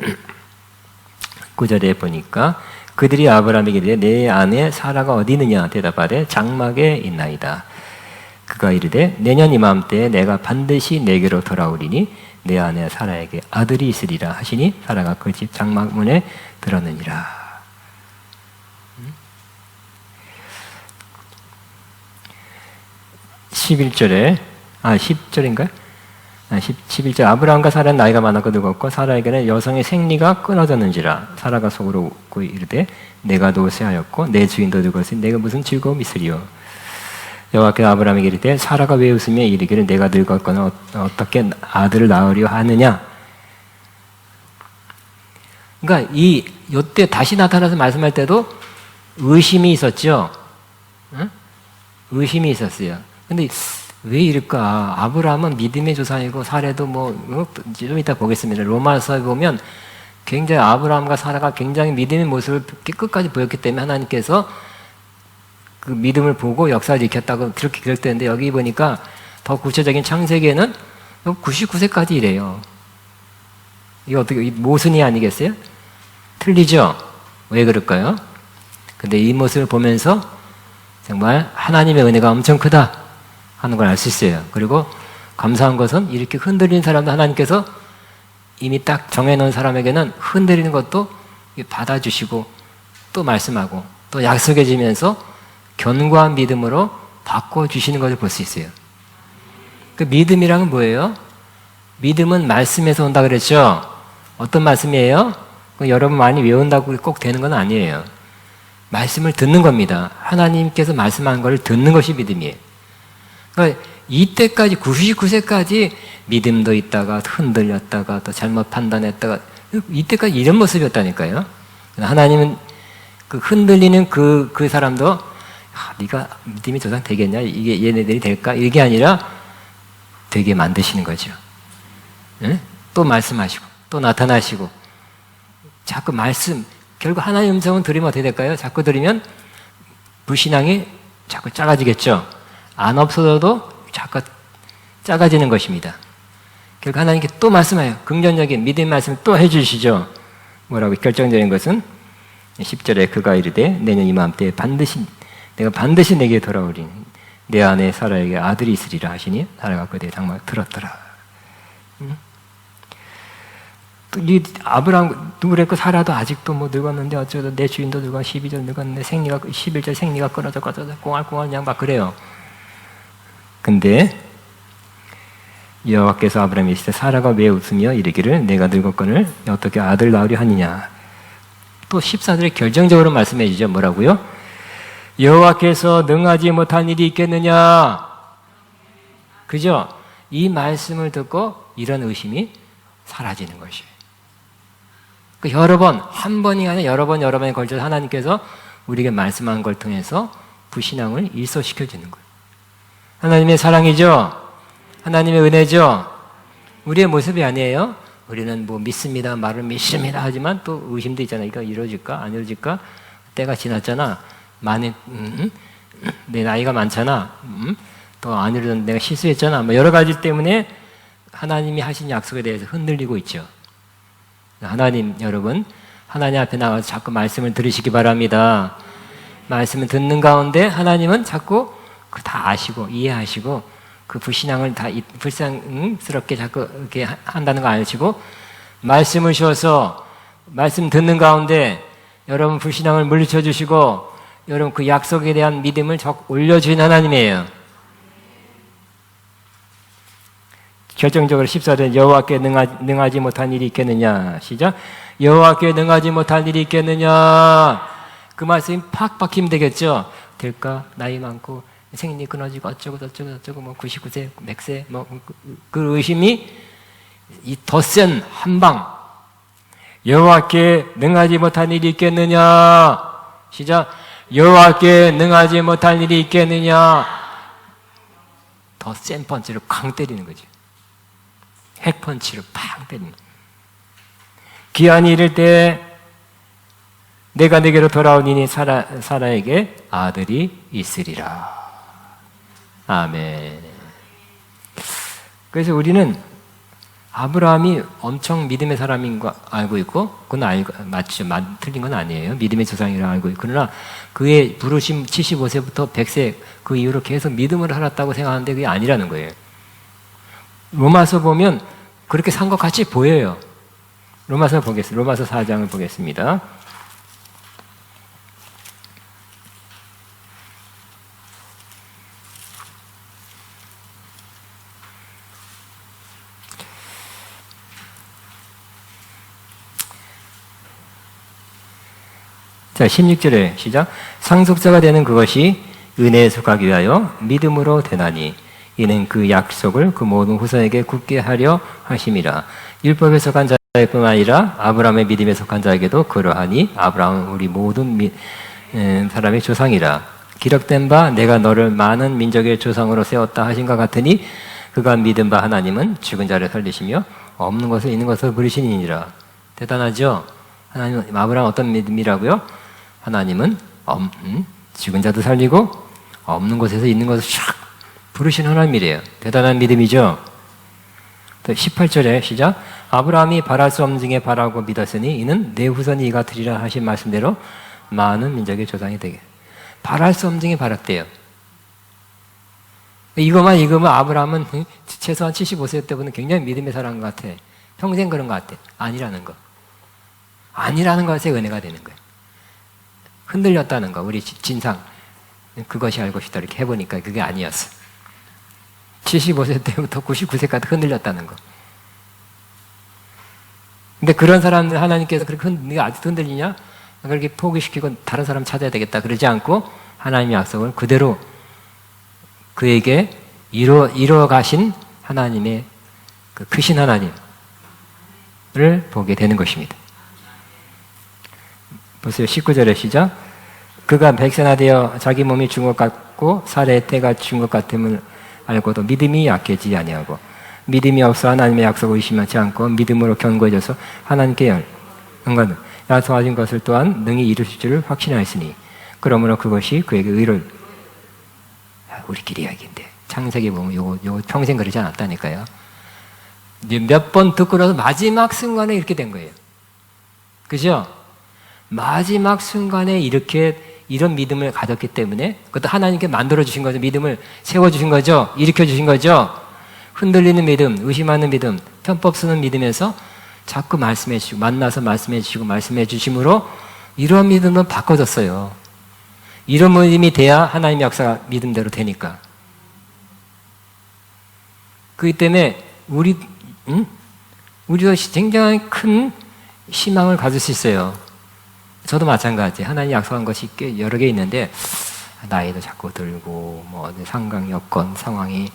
Speaker 1: 9절에 보니까 그들이 아브라함에게 이르되 내 아내 사라가 어디 있느냐 대답하되 장막에 있나이다. 그가 이르되 내년 이맘때에 내가 반드시 내게로 돌아오리니 내 아내 사라에게 아들이 있으리라 하시니 사라가 그 집 장막문에 들었느니라. 11절에 10절인가요? 11절 아브라함과 사라는 나이가 많았고 늙었고 사라에게는 여성의 생리가 끊어졌는지라. 사라가 속으로 웃고 이르되 내가 노쇠하였고 내 주인도 늙었으니 내가 무슨 즐거움이 있으리요. 여호와께서 아브라함에게 이르되 사라가 왜 웃으며 이르기를 내가 늙었거나 어떻게 아들을 낳으려 하느냐. 그러니까 이때 다시 나타나서 말씀할 때도 의심이 있었죠. 응? 의심이 있었어요. 근데 왜 이럴까? 아브라함은 믿음의 조상이고 사례도 좀 이따 보겠습니다. 로마서에 보면 굉장히 아브라함과 사라가 굉장히 믿음의 모습을 끝까지 보였기 때문에 하나님께서 그 믿음을 보고 역사를 일으켰다고 그렇게 기록되는데 여기 보니까 더 구체적인 창세기에는 99세까지 이래요. 이거 어떻게 모순이 아니겠어요? 틀리죠? 왜 그럴까요? 근데 이 모습을 보면서 정말 하나님의 은혜가 엄청 크다 하는 걸 알 수 있어요. 그리고 감사한 것은 이렇게 흔들리는 사람도 하나님께서 이미 딱 정해놓은 사람에게는 흔들리는 것도 받아주시고 또 말씀하고 또 약속해지면서 견고한 믿음으로 바꿔주시는 것을 볼 수 있어요. 그 믿음이란 뭐예요? 믿음은 말씀에서 온다 그랬죠? 어떤 말씀이에요? 여러분 많이 외운다고 꼭 되는 건 아니에요. 말씀을 듣는 겁니다. 하나님께서 말씀한 걸 듣는 것이 믿음이에요. 그러니까 이때까지 99세까지 믿음도 있다가 흔들렸다가 또 잘못 판단했다가 이때까지 이런 모습이었다니까요. 하나님은 그 흔들리는 그 사람도 네가 믿음이 저 이상 되겠냐? 이게 얘네들이 될까? 이게 아니라 되게 만드시는 거죠. 네? 또 말씀하시고 또 나타나시고 자꾸 말씀 결국 하나님의 음성은 들으면 어떻게 될까요? 자꾸 들으면 불신앙이 자꾸 작아지겠죠. 안 없어져도 자꾸 작아지는 것입니다. 결국 하나님께 또 말씀해요. 긍정적인 믿음의 말씀을 또 해주시죠. 뭐라고 결정적인 것은 10절에 그가 이르되 내년 이맘때에 내가 반드시 내게 돌아오리니 내 안에 사라에게 아들이 있으리라 하시니 사라가 그때 정말 들었더라. 이 아브라함 누구랬고 사라도 아직도 뭐 늙었는데 어쩌다 내 주인도 늙어 12절 늙었는데 11절 생리가 끊어져 꽁알꽁알 그냥 막 그래요. 근데 여호와께서 아브라함에 이르시되 사라가 왜 웃으며 이르기를 내가 늙었거늘 어떻게 아들 낳으려 하느냐. 또 14절에 결정적으로 말씀해 주죠. 뭐라고요? 여호와께서 능하지 못한 일이 있겠느냐. 그죠? 이 말씀을 듣고 이런 의심이 사라지는 것이에요. 여러 번, 한 번이 아니라 여러 번에 걸쳐서 하나님께서 우리에게 말씀한 걸 통해서 불신앙을 일소시켜 주는 거예요. 하나님의 사랑이죠? 하나님의 은혜죠? 우리의 모습이 아니에요? 우리는 뭐 믿습니다, 말을 믿습니다 하지만 또 의심도 있잖아요. 이거 이루어질까? 안 이루어질까? 때가 지났잖아. 내 나이가 많잖아. 또 안 이루던 내가 실수했잖아. 뭐 여러 가지 때문에 하나님이 하신 약속에 대해서 흔들리고 있죠. 하나님 여러분, 하나님 앞에 나와서 자꾸 말씀을 들으시기 바랍니다. 말씀을 듣는 가운데 하나님은 자꾸 다 아시고 이해하시고 그 불신앙을 다 불쌍스럽게 자꾸 이렇게 한다는 거 아시고 말씀을 주셔서 말씀 듣는 가운데 여러분 불신앙을 물리쳐 주시고 여러분 그 약속에 대한 믿음을 올려주신 하나님이에요. 결정적으로 14절 여호와께 능하지 못한 일이 있겠느냐. 시작. 여호와께 능하지 못한 일이 있겠느냐. 그 말씀이 팍 박히면 되겠죠. 될까? 나이 많고 생리 끊어지고 어쩌고 뭐 99세 100세 뭐 그 의심이 이 더 센 한방. 여호와께 능하지 못한 일이 있겠느냐. 시작. 여호와께 능하지 못한 일이 있겠느냐. 더 센 펀치를 쾅 때리는 거지. 핵펀치를 팍 때리는 거지. 기한이 이를 때 내가 내게로 돌아오니 사라에게 아들이 있으리라. 아멘. 그래서 우리는 아브라함이 엄청 믿음의 사람인 거 알고 있고, 그건 맞죠. 틀린 건 아니에요. 믿음의 조상이라 알고 있고. 그러나 그의 부르심 75세부터 100세 그 이후로 계속 믿음을 살았다고 생각하는데 그게 아니라는 거예요. 로마서 보면 그렇게 산 것 같이 보여요. 로마서 4장을 보겠습니다. 자, 16절에 시작. 상속자가 되는 그것이 은혜에 속하기 위하여 믿음으로 되나니 이는 그 약속을 그 모든 후손에게 굳게 하려 하심이라. 율법에 속한 자뿐만 아니라 아브라함의 믿음에 속한 자에게도 그러하니 아브라함은 우리 모든 사람의 조상이라. 기록된 바 내가 너를 많은 민족의 조상으로 세웠다 하신 것 같으니 그가 믿은 바 하나님은 죽은 자를 살리시며 없는 것을 있는 것으로 부르시니라. 대단하죠? 하나님, 아브라함 어떤 믿음이라고요? 하나님은 죽은 자도 살리고 없는 곳에서 있는 것을 쫙 부르신 하나님이래요. 대단한 믿음이죠. 18절에 시작. 아브라함이 바랄 수 없는 중에 바라고 믿었으니 이는 내 후손이 이 같으리라 하신 말씀대로 많은 민족의 조상이 되게. 바랄 수 없는 중에 바랐대요. 이거만 아브라함은 최소한 75세 때부터 굉장히 믿음의 사람인 것 같아. 평생 그런 것 같아. 아니라는 거. 아니라는 것에 은혜가 되는 거예요. 흔들렸다는 거, 우리 진상. 그것이 알고 싶다 이렇게 해보니까 그게 아니었어. 75세 때부터 99세까지 흔들렸다는 거. 근데 그런 사람들 하나님께서 그렇게 네가 아직도 흔들리냐? 그렇게 포기시키고 다른 사람 찾아야 되겠다 그러지 않고 하나님의 약속을 그대로 그에게 이루어 가신 하나님의 그 크신 하나님을 보게 되는 것입니다. 보세요. 19절의 시작. 그가 백세나 되어 자기 몸이 죽은 것 같고 살의 때가 죽은 것 같음을 알고도 믿음이 약해지지 아니하고 믿음이 없어 하나님의 약속을 의심하지 않고 믿음으로 견고해져서 하나님께 연관을 약속하신 것을 또한 능히 이루실 줄을 확신하였으니 그러므로 그것이 그에게 의를 우리끼리 이야기인데 창세기 보면 요거 평생 그러지 않았다니까요. 몇 번 듣고 나서 마지막 순간에 이렇게 된 거예요. 그죠? 마지막 순간에 이런 믿음을 가졌기 때문에 그것도 하나님께 만들어주신 거죠. 믿음을 세워주신 거죠. 일으켜주신 거죠. 흔들리는 믿음, 의심하는 믿음, 편법 쓰는 믿음에서 자꾸 말씀해 주시고 만나서 말씀해 주시고 말씀해 주심으로 이런 믿음은 바꿔졌어요. 이런 믿음이 돼야 하나님의 역사가 믿음대로 되니까. 그렇기 때문에 우리도 굉장히 큰 희망을 가질 수 있어요. 저도 마찬가지. 하나님 약속한 것이 꽤 여러 개 있는데 나이도 자꾸 들고 뭐 상강 여건 상황이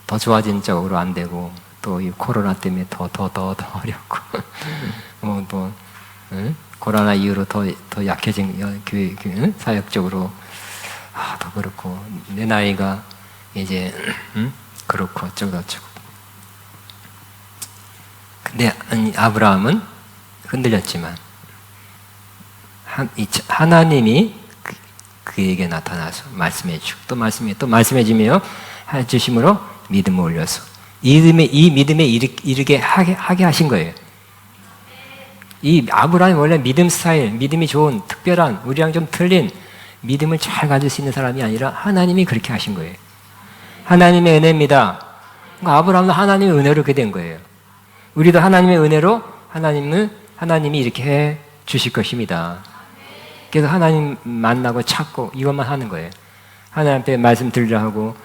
Speaker 1: 더 좋아진 쪽으로 안 되고 또 이 코로나 때문에 더 어렵고 코로나 이후로 더 약해진 교회 사역적으로 더 그렇고 내 나이가 이제 그렇고 어쩌고 저쩌고. 근데 아브라함은 흔들렸지만 하나님이 그에게 나타나서 말씀해 주고 또 말씀해 주며 해주심으로 믿음을 올려서 이 믿음에 이르게 하게 하신 거예요. 이 아브라함이 원래 믿음 스타일, 믿음이 좋은 특별한 우리랑 좀 틀린 믿음을 잘 가질 수 있는 사람이 아니라 하나님이 그렇게 하신 거예요. 하나님의 은혜입니다. 그러니까 아브라함은 하나님의 은혜로 그렇게 된 거예요. 우리도 하나님의 은혜로 하나님이 이렇게 해 주실 것입니다. 그래서 하나님 만나고 찾고 이것만 하는 거예요. 하나님한테 말씀 들으려 하고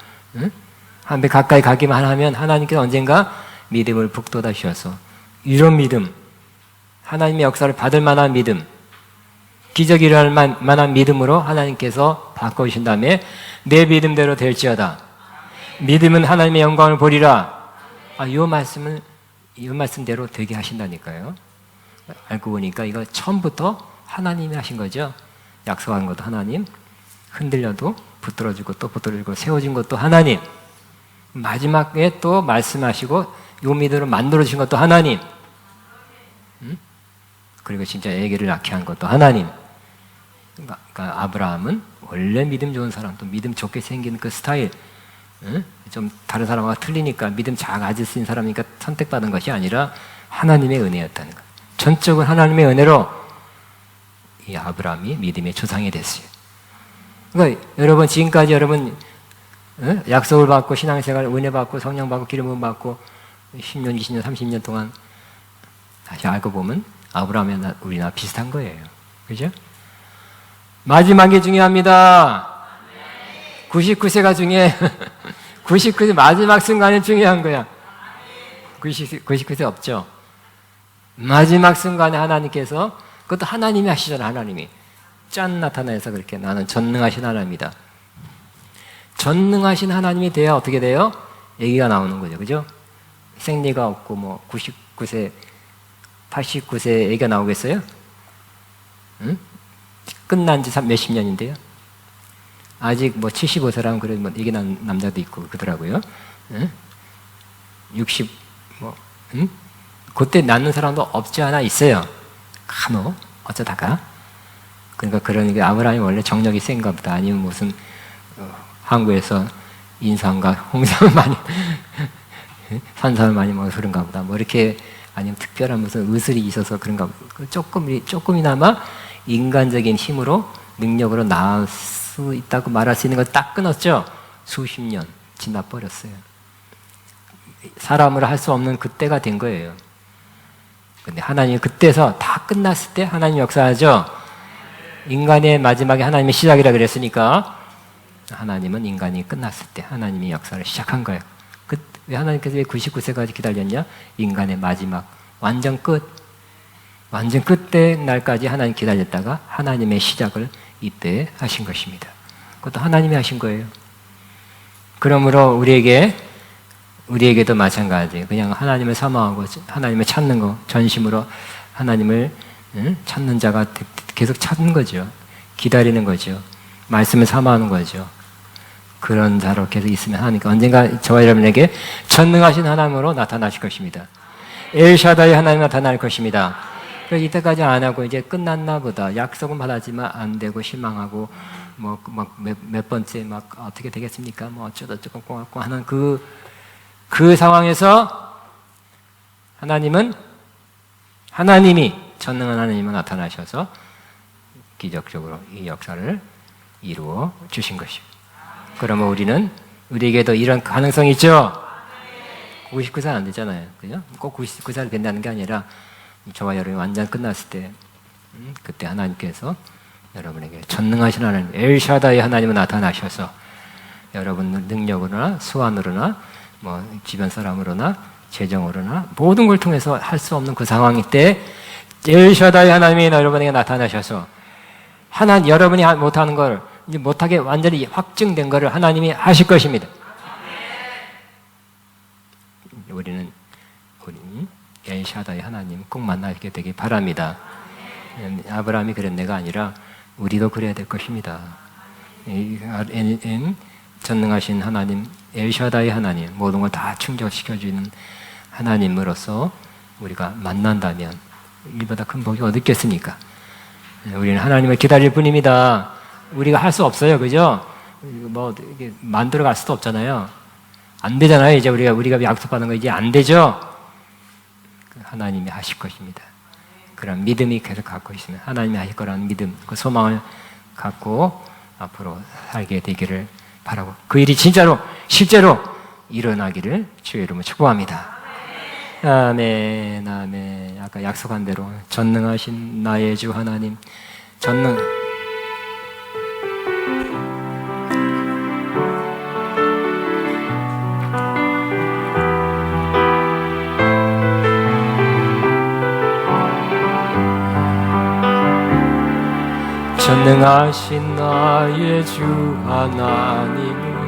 Speaker 1: 하나님께 가까이 가기만 하면 하나님께서 언젠가 믿음을 북돋아 주셔서 이런 믿음, 하나님의 역사를 받을 만한 믿음, 기적이 일어날 만한 믿음으로 하나님께서 바꿔주신 다음에 내 믿음대로 될지어다. 믿음은 하나님의 영광을 보리라. 이 말씀대로 되게 하신다니까요. 알고 보니까 이거 처음부터 하나님이 하신 거죠. 약속한 것도 하나님, 흔들려도 붙들어주고 또 붙들어주고 세워진 것도 하나님, 마지막에 또 말씀하시고 요 믿음으로 만들어주신 것도 하나님, 그리고 진짜 아기를 낳게 한 것도 하나님. 그러니까 아브라함은 원래 믿음 좋은 사람, 또 믿음 좋게 생긴 그 스타일, 좀 다른 사람과 틀리니까 믿음 잘 가질 수 있는 사람이니까 선택받은 것이 아니라 하나님의 은혜였다는 거예요. 전적으로 하나님의 은혜로 이 아브라함이 믿음의 조상이 됐어요. 그러니까 여러분 지금까지 여러분 약속을 받고 신앙생활 은혜 받고 성령 받고 기름 부음 받고 10년, 20년, 30년 동안 다시 알고 보면 아브라함이나 우리나 비슷한 거예요. 그죠? 마지막이 중요합니다. 99세가 중요해. 99세 마지막 순간이 중요한 거야. 99세 없죠? 마지막 순간에 하나님께서 그것도 하나님이 하시잖아. 하나님이 짠 나타나서 그렇게 나는 전능하신 하나님이다. 전능하신 하나님이 돼야 어떻게 돼요? 얘기가 나오는 거죠. 그죠? 생리가 없고 뭐 99세 89세 얘기가 나오겠어요? 응? 끝난 지 몇십 년인데요. 아직 뭐 75세라면 그래도 뭐 얘기 난 남자도 있고 그러더라고요. 응? 60 뭐 응? 그때 낳는 사람도 없지 않아 있어요. 간혹 어쩌다가. 그러니까 그러니까 아브라함이 원래 정력이 센가 보다. 아니면 무슨 한국에서 인삼과 홍삼을 많이 산삼을 많이 먹어서 그런가 보다. 뭐 이렇게 아니면 특별한 무슨 의술이 있어서 그런가 보다. 조금이나마 인간적인 힘으로 능력으로 나을 수 있다고 말할 수 있는 걸 딱 끊었죠. 수십 년 지나버렸어요. 사람으로 할 수 없는 그때가 된 거예요. 근데 하나님이 그때서 다 끝났을 때 하나님 역사하죠. 인간의 마지막에 하나님의 시작이라 그랬으니까 하나님은 인간이 끝났을 때 하나님이 역사를 시작한 거예요. 왜 하나님께서 왜 99세까지 기다렸냐? 인간의 마지막 완전 끝의 날까지 하나님 기다렸다가 하나님의 시작을 이때 하신 것입니다. 그것도 하나님이 하신 거예요. 그러므로 우리에게도 마찬가지. 그냥 하나님을 사모하고 하나님을 찾는 거, 전심으로 하나님을 찾는 자가 계속 찾는 거죠. 기다리는 거죠. 말씀을 사모하는 거죠. 그런 자로 계속 있으면 하나님께 언젠가 저와 여러분에게 전능하신 하나님으로 나타나실 것입니다. 엘샤다이 하나님 나타날 것입니다. 그래서 이때까지 안 하고 이제 끝났나 보다. 약속은 받았지만 안 되고 실망하고 몇 번째 어떻게 되겠습니까? 어쩌고저쩌고 꽁꽁 하는 그 상황에서 하나님이 전능한 하나님은 나타나셔서 기적적으로 이 역사를 이루어 주신 것입니다. 그러면 우리에게도 이런 가능성이 있죠? 99살 안 되잖아요. 그죠? 꼭 99살 된다는 게 아니라 저와 여러분이 완전 끝났을 때 그때 하나님께서 여러분에게 전능하신 하나님 엘샤다이 하나님은 나타나셔서 여러분 능력으로나 수완으로나 주변 사람으로나 재정으로나 모든 걸 통해서 할 수 없는 그 상황일 때 엘샤다이 하나님이 여러분에게 나타나셔서 여러분이 못하는 걸 이제 못하게 완전히 확증된 것을 하나님이 하실 것입니다. 우리는 엘샤다이 하나님 꼭 만나게 되길 바랍니다. 아브라함이 그런 내가 아니라 우리도 그래야 될 것입니다. 전능하신 하나님, 엘샤다이 하나님, 모든 걸 다 충족시켜주는 하나님으로서 우리가 만난다면 이보다 큰 복이 어디 있겠습니까? 우리는 하나님을 기다릴 뿐입니다. 우리가 할 수 없어요, 그죠? 이게 만들어갈 수도 없잖아요. 안 되잖아요. 이제 우리가 약속받은 거 이제 안 되죠. 하나님이 하실 것입니다. 그런 믿음이 계속 갖고 있으면 하나님이 하실 거라는 믿음, 그 소망을 갖고 앞으로 살게 되기를 바라고 그 일이 실제로 일어나기를 주의 이름으로 축복합니다. 아멘, 아멘. 아까 약속한 대로 전능하신 나의 주 하나님, 전능하신 나의 주 하나님은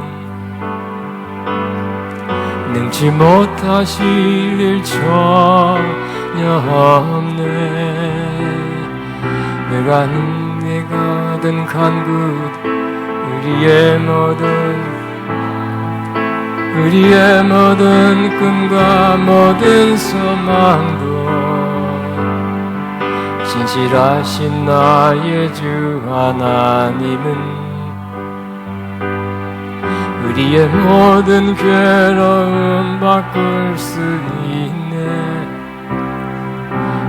Speaker 1: 능치 못하실 일 전혀 없네. 내가 든 간구 우리의 모든 꿈과 모든 소망도 진실하신 나의 주 하나님은 우리의 모든 괴로움 바꿀 수 있네.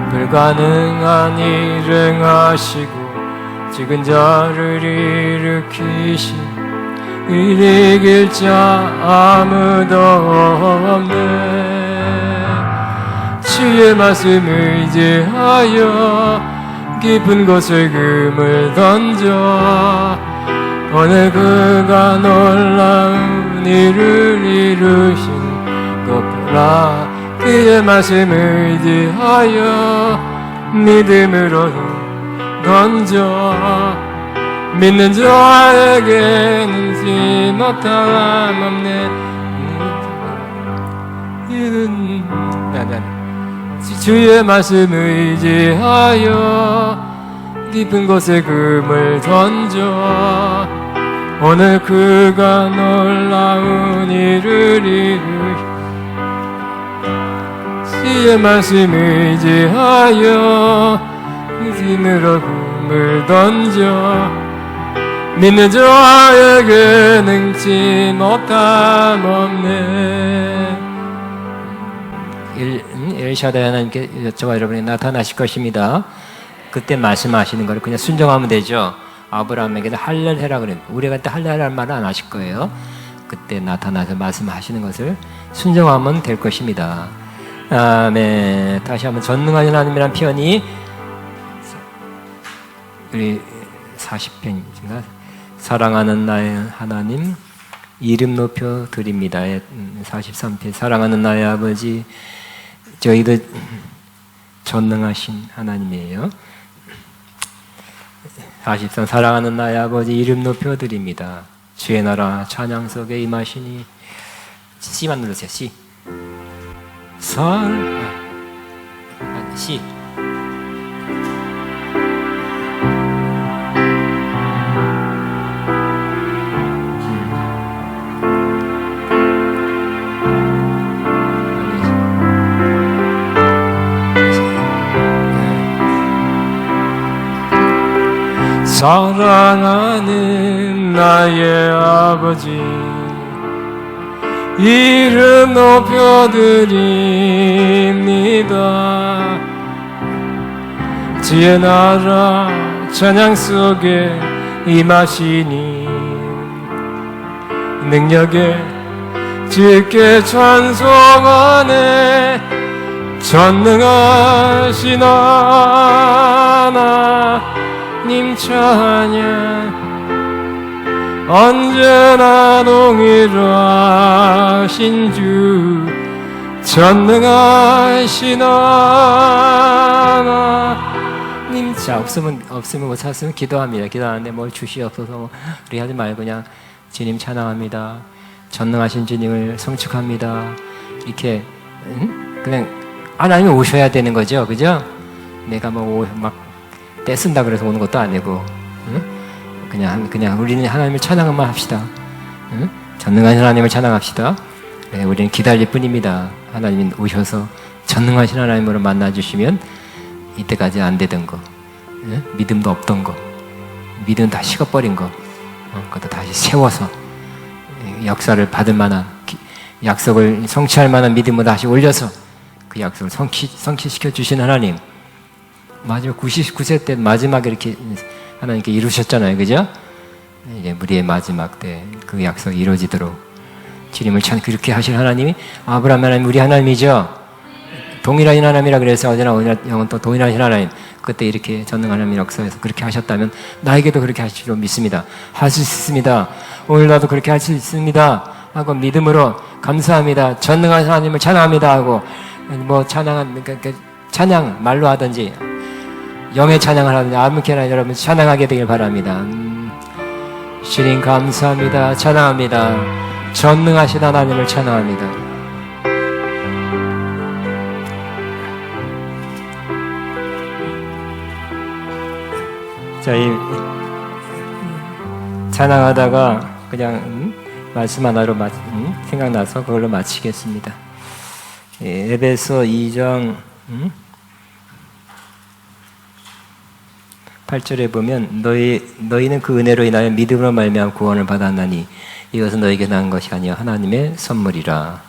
Speaker 1: 불가능한 일을 행하시고 죽은 자를 일으키신 이길 자 아무도 없네. 주의 말씀을 의지하여 깊은 곳에 금을 던져 오늘 그가 놀라운 일을 이루신 것 보라. 그의 말씀을 의지하여 믿음으로 던져 믿는 자에게는 지 못함 없네. 주의 말씀을 의지하여 깊은 곳에 금을 던져 오늘 그가 놀라운 일을 이루시. 주의 말씀을 의지하여 믿음으로 금을 던져 믿는 자에게 능치 못함 없네. 엘샤다이 하나님께 저와 여러분이 나타나실 것입니다. 그때 말씀하시는 걸 그냥 순종하면 되죠. 아브라함에게는 할례해라 그랬는데 우리가 그때 할례하라는 말은 안 하실 거예요. 그때 나타나서 말씀하시는 것을 순종하면 될 것입니다. 아멘. 다시 한번 전능하신 하나님이라는 표현이 우리 40편인가 사랑하는 나의 하나님 이름 높여 드립니다. 43편 사랑하는 나의 아버지, 저희도 전능하신 하나님이에요. 43 사랑하는 나의 아버지 이름 높여 드립니다. 주의 나라 찬양 속에 임하시니. C만 눌러주세요. C. C.
Speaker 2: 사랑하는 나의 아버지 이름 높여드립니다. 주의 나라 찬양 속에 임하시니 능력에 주께 찬송하네. 전능하신 하나님 찬양 언제나 동일하신 주 전능하신 하나님.
Speaker 1: 자, 없으면 못 찾으면 기도합니다. 기도하는데 뭘 주시옵소서 우리 하지 말고 그냥 주님 찬양합니다. 전능하신 주님을 성축합니다. 이렇게 그냥 하나님이 오셔야 되는 거죠, 그죠? 내가 막 떼쓴다 그래서 오는 것도 아니고, 그냥 우리는 하나님을 찬양만 합시다. 전능하신 하나님을 찬양합시다. 네, 우리는 기다릴 뿐입니다. 하나님이 오셔서 전능하신 하나님으로 만나주시면 이때까지 안 되던 거, 믿음도 없던 거, 믿음 다 식어버린 거, 그것도 다시 세워서 역사를 받을 만한, 약속을 성취할 만한 믿음을 다시 올려서 그 약속을 성취시켜 주신 하나님. 마지막 99세 때 마지막에 이렇게 하나님께 이루셨잖아요, 그죠? 이제 우리의 마지막 때 그 약속이 이루어지도록 주님을 참 그렇게 하신 하나님이 아브라함 하나님, 우리 하나님이죠. 동일하신 하나님이라 그래서 어제나 오늘 영은 또 동일하신 하나님. 그때 이렇게 전능한 하나님 역사에서 그렇게 하셨다면 나에게도 그렇게 하실 줄 믿습니다. 할 수 있습니다. 오늘 나도 그렇게 할 수 있습니다 하고 믿음으로 감사합니다. 전능한 하나님을 찬양합니다 하고 찬양 말로 하든지 영의 찬양을 하든지 아무렇게나 여러분 찬양하게 되길 바랍니다. 주님 감사합니다. 찬양합니다. 전능하신 하나님을 찬양합니다. 자, 이 찬양하다가 그냥 말씀 하나로 생각나서 그걸로 마치겠습니다. 에베소 2장 8절에 보면 너희는 그 은혜로 인하여 믿음으로 말미암아 구원을 받았나니 이것은 너에게 난 것이 아니요 하나님의 선물이라.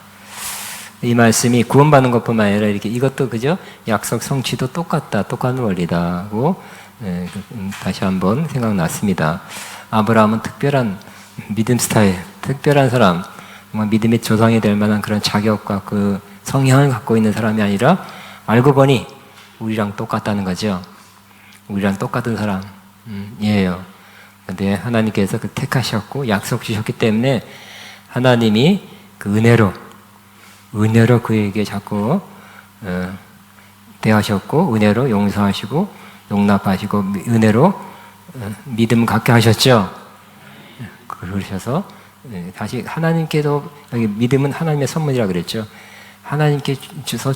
Speaker 1: 이 말씀이 구원받는 것뿐만 아니라 이렇게 이것도 그죠? 약속 성취도 똑같은 원리다고 다시 한번 생각났습니다. 아브라함은 특별한 믿음 스타일, 특별한 사람, 정말 믿음의 조상이 될 만한 그런 자격과 그 성향을 갖고 있는 사람이 아니라 알고 보니 우리랑 똑같다는 거죠. 우리랑 똑같은 사람이에요. 근데 하나님께서 그 택하셨고 약속 주셨기 때문에 하나님이 그 은혜로 그에게 자꾸 대하셨고 은혜로 용서하시고 용납하시고 은혜로 믿음 갖게 하셨죠. 그러셔서 다시 하나님께도 여기 믿음은 하나님의 선물이라 그랬죠. 하나님께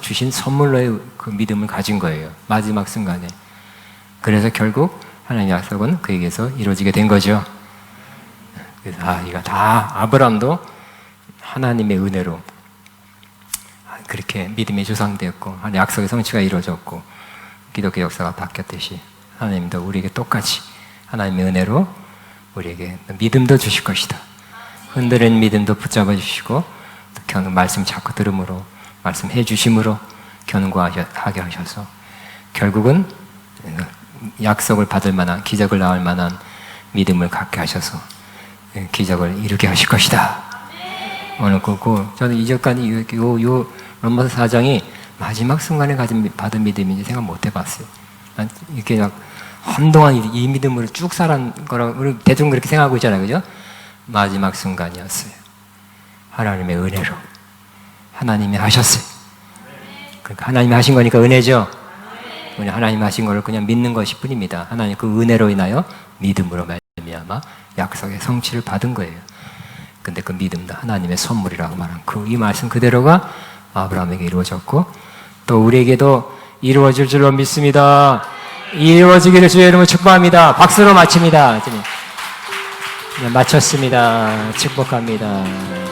Speaker 1: 주신 선물로의 그 믿음을 가진 거예요. 마지막 순간에. 그래서 결국 하나님의 약속은 그에게서 이루어지게 된 거죠. 그래서 이거 다 아브라함도 하나님의 은혜로 그렇게 믿음이 조상되었고 약속의 성취가 이루어졌고 기독교 역사가 바뀌었듯이 하나님도 우리에게 똑같이 하나님의 은혜로 우리에게 믿음도 주실 것이다. 흔들린 믿음도 붙잡아 주시고 말씀 자꾸 들음으로 말씀해 주심으로 견고하게 하셔서 결국은 약속을 받을 만한 기적을 낳을 만한 믿음을 갖게 하셔서 기적을 이루게 하실 것이다. 오늘 저는 이전까지 요 로마서 4장이 마지막 순간에 받은 믿음인지 생각 못 해봤어요. 이렇게 한동안 이 믿음으로 쭉 살아온 거라고 우리 대충 그렇게 생각하고 있잖아요. 그죠? 마지막 순간이었어요. 하나님의 은혜로 하나님이 하셨어요. 그러니까 하나님이 하신 거니까 은혜죠. 그냥 하나님이 하신 걸 그냥 믿는 것이 뿐입니다. 하나님 그 은혜로 인하여 믿음으로 말미암아 약속의 성취를 받은 거예요. 근데 그 믿음도 하나님의 선물이라고 말한 이 말씀 그대로가 아브라함에게 이루어졌고 또 우리에게도 이루어질 줄로 믿습니다. 이루어지기를 주의 이름으로 축복합니다. 박수로 마칩니다. 네, 마쳤습니다. 축복합니다.